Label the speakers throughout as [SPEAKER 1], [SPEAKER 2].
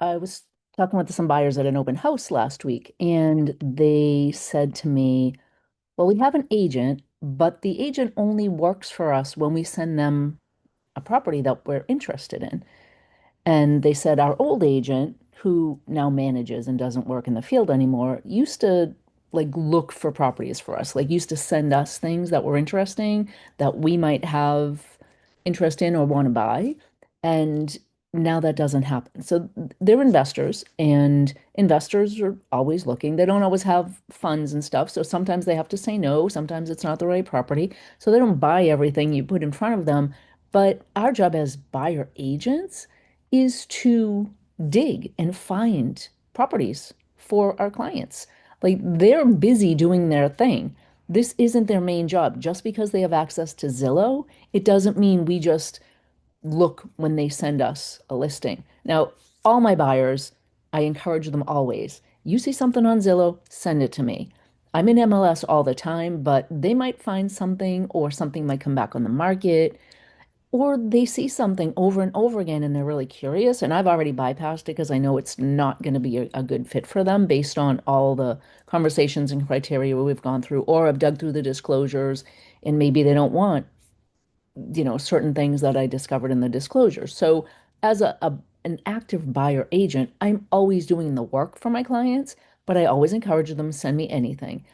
[SPEAKER 1] I was talking with some buyers at an open house last week, and they said to me, well, we have an agent, but the agent only works for us when we send them a property that we're interested in. And they said our old agent, who now manages and doesn't work in the field anymore, used to like look for properties for us, like used to send us things that were interesting that we might have interest in or want to buy. And now that doesn't happen. So they're investors, and investors are always looking. They don't always have funds and stuff. So sometimes they have to say no. Sometimes it's not the right property. So they don't buy everything you put in front of them. But our job as buyer agents is to dig and find properties for our clients. Like they're busy doing their thing. This isn't their main job. Just because they have access to Zillow, it doesn't mean we just look when they send us a listing. Now, all my buyers, I encourage them always. You see something on Zillow, send it to me. I'm in MLS all the time, but they might find something or something might come back on the market or they see something over and over again and they're really curious. And I've already bypassed it because I know it's not going to be a good fit for them based on all the conversations and criteria we've gone through, or I've dug through the disclosures and maybe they don't want, certain things that I discovered in the disclosures. So as an active buyer agent, I'm always doing the work for my clients, but I always encourage them to send me anything.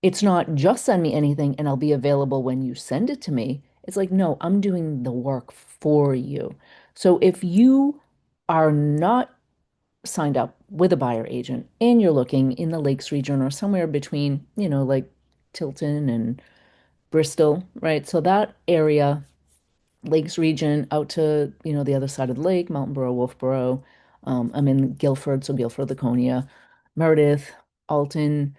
[SPEAKER 1] It's not just send me anything and I'll be available when you send it to me. It's like, no, I'm doing the work for you. So if you are not signed up with a buyer agent and you're looking in the Lakes region or somewhere between, like Tilton and Bristol, right? So that area, Lakes region out to, the other side of the lake, Mountain Borough, Wolfboro. I'm in Guilford, so Guilford, Laconia, Meredith, Alton,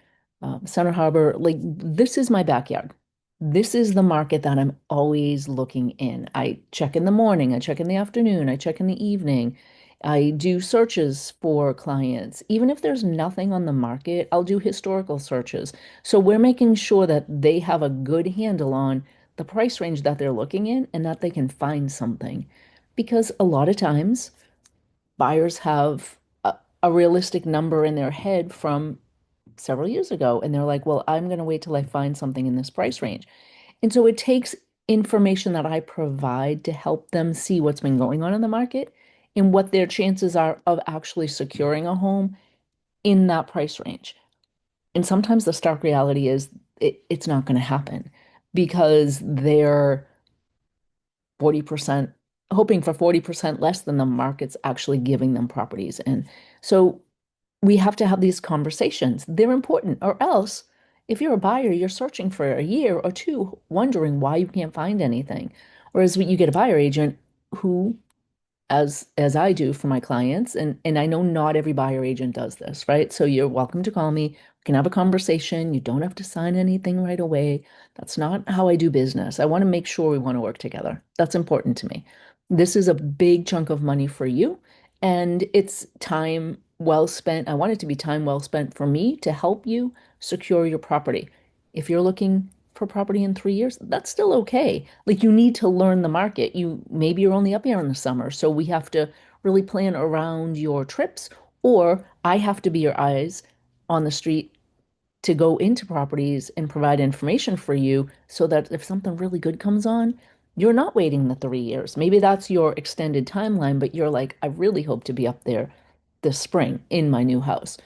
[SPEAKER 1] Center Harbor. Like this is my backyard. This is the market that I'm always looking in. I check in the morning, I check in the afternoon, I check in the evening. I do searches for clients. Even if there's nothing on the market, I'll do historical searches. So we're making sure that they have a good handle on the price range that they're looking in and that they can find something. Because a lot of times buyers have a realistic number in their head from several years ago and they're like, well, I'm going to wait till I find something in this price range. And so it takes information that I provide to help them see what's been going on in the market and what their chances are of actually securing a home in that price range. And sometimes the stark reality is it's not going to happen because they're 40%, hoping for 40% less than the market's actually giving them properties. And so we have to have these conversations. They're important, or else if you're a buyer, you're searching for a year or two, wondering why you can't find anything. Whereas when you get a buyer agent who, as I do for my clients, and I know not every buyer agent does this, right? So you're welcome to call me. We can have a conversation. You don't have to sign anything right away. That's not how I do business. I want to make sure we want to work together. That's important to me. This is a big chunk of money for you, and it's time well spent. I want it to be time well spent for me to help you secure your property. If you're looking for property in 3 years, that's still okay. Like you need to learn the market. You maybe you're only up here in the summer, so we have to really plan around your trips, or I have to be your eyes on the street to go into properties and provide information for you so that if something really good comes on, you're not waiting the 3 years. Maybe that's your extended timeline, but you're like, I really hope to be up there this spring in my new house.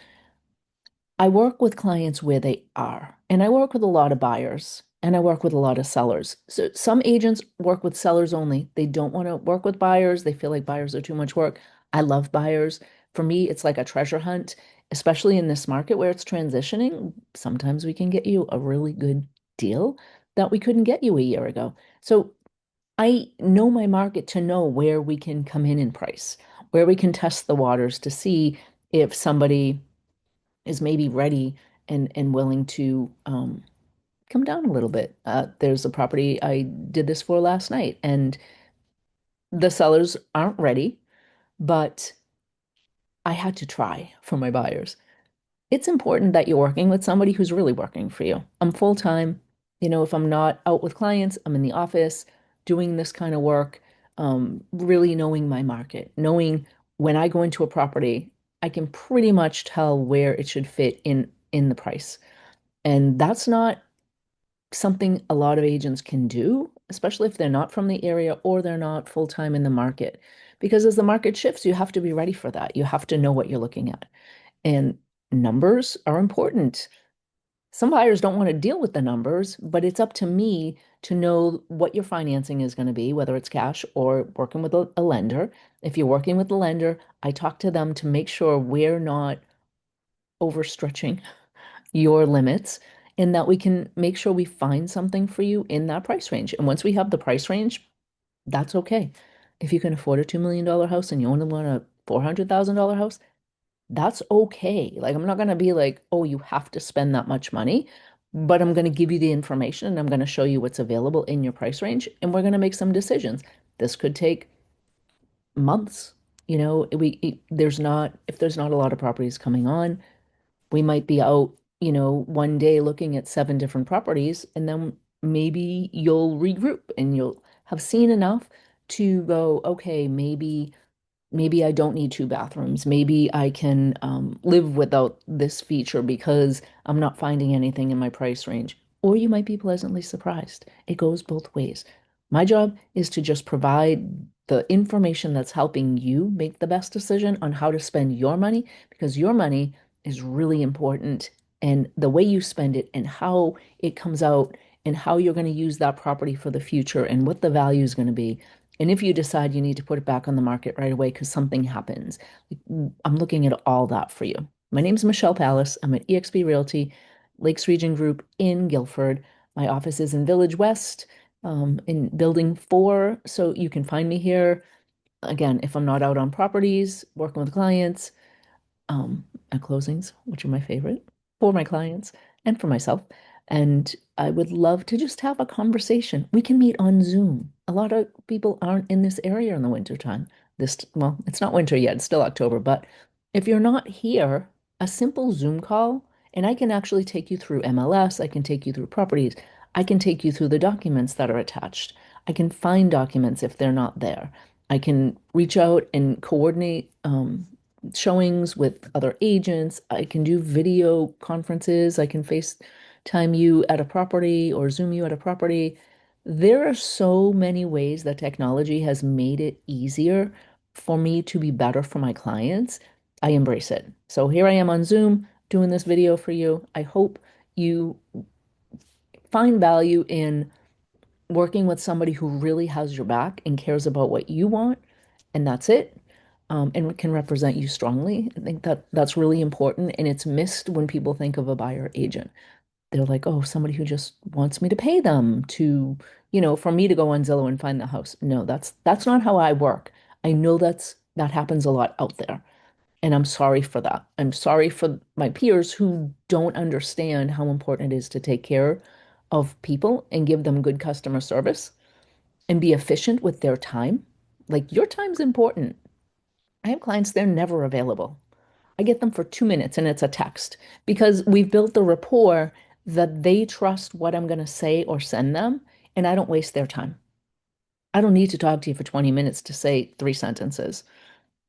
[SPEAKER 1] I work with clients where they are, and I work with a lot of buyers and I work with a lot of sellers. So some agents work with sellers only. They don't want to work with buyers. They feel like buyers are too much work. I love buyers. For me, it's like a treasure hunt, especially in this market where it's transitioning. Sometimes we can get you a really good deal that we couldn't get you a year ago. So I know my market to know where we can come in price, where we can test the waters to see if somebody is maybe ready and willing to come down a little bit. There's a property I did this for last night, and the sellers aren't ready, but I had to try for my buyers. It's important that you're working with somebody who's really working for you. I'm full time. If I'm not out with clients, I'm in the office doing this kind of work, really knowing my market, knowing when I go into a property, I can pretty much tell where it should fit in the price. And that's not something a lot of agents can do, especially if they're not from the area or they're not full-time in the market. Because as the market shifts, you have to be ready for that. You have to know what you're looking at. And numbers are important. Some buyers don't want to deal with the numbers, but it's up to me to know what your financing is going to be, whether it's cash or working with a lender. If you're working with a lender, I talk to them to make sure we're not overstretching your limits and that we can make sure we find something for you in that price range. And once we have the price range, that's okay. If you can afford a $2 million house and you only want a $400,000 house, that's okay. Like, I'm not going to be like, oh, you have to spend that much money, but I'm going to give you the information and I'm going to show you what's available in your price range and we're going to make some decisions. This could take months. There's not, if there's not a lot of properties coming on, we might be out, one day looking at seven different properties, and then maybe you'll regroup and you'll have seen enough to go, okay, maybe I don't need two bathrooms. Maybe I can live without this feature because I'm not finding anything in my price range. Or you might be pleasantly surprised. It goes both ways. My job is to just provide the information that's helping you make the best decision on how to spend your money because your money is really important. And the way you spend it and how it comes out and how you're going to use that property for the future and what the value is going to be and if you decide you need to put it back on the market right away because something happens, I'm looking at all that for you. My name is Michelle Pallas. I'm at eXp Realty, Lakes Region Group in Guilford. My office is in Village West, in Building 4. So you can find me here. Again, if I'm not out on properties, working with clients, at closings, which are my favorite for my clients and for myself. And I would love to just have a conversation. We can meet on Zoom. A lot of people aren't in this area in the wintertime. Well, it's not winter yet, it's still October, but if you're not here, a simple Zoom call, and I can actually take you through MLS, I can take you through properties, I can take you through the documents that are attached. I can find documents if they're not there. I can reach out and coordinate showings with other agents. I can do video conferences. I can FaceTime you at a property or Zoom you at a property. There are so many ways that technology has made it easier for me to be better for my clients. I embrace it. So here I am on Zoom doing this video for you. I hope you find value in working with somebody who really has your back and cares about what you want, and that's it, and can represent you strongly. I think that that's really important, and it's missed when people think of a buyer agent. They're like, oh, somebody who just wants me to pay them to, for me to go on Zillow and find the house. No, that's not how I work. I know that happens a lot out there. And I'm sorry for that. I'm sorry for my peers who don't understand how important it is to take care of people and give them good customer service and be efficient with their time. Like your time's important. I have clients, they're never available. I get them for 2 minutes and it's a text because we've built the rapport that they trust what I'm going to say or send them, and I don't waste their time. I don't need to talk to you for 20 minutes to say three sentences.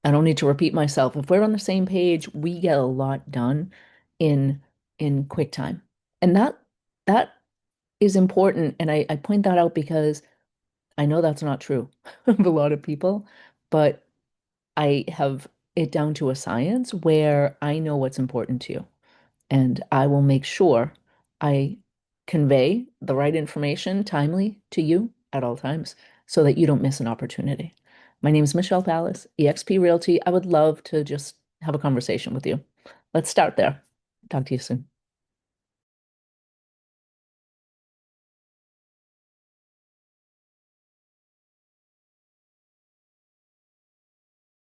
[SPEAKER 1] I don't need to repeat myself. If we're on the same page, we get a lot done in quick time. And that is important. And I point that out because I know that's not true of a lot of people, but I have it down to a science where I know what's important to you. And I will make sure I convey the right information timely to you at all times so that you don't miss an opportunity. My name is Michelle Pallas, eXp Realty. I would love to just have a conversation with you. Let's start there. Talk to you soon.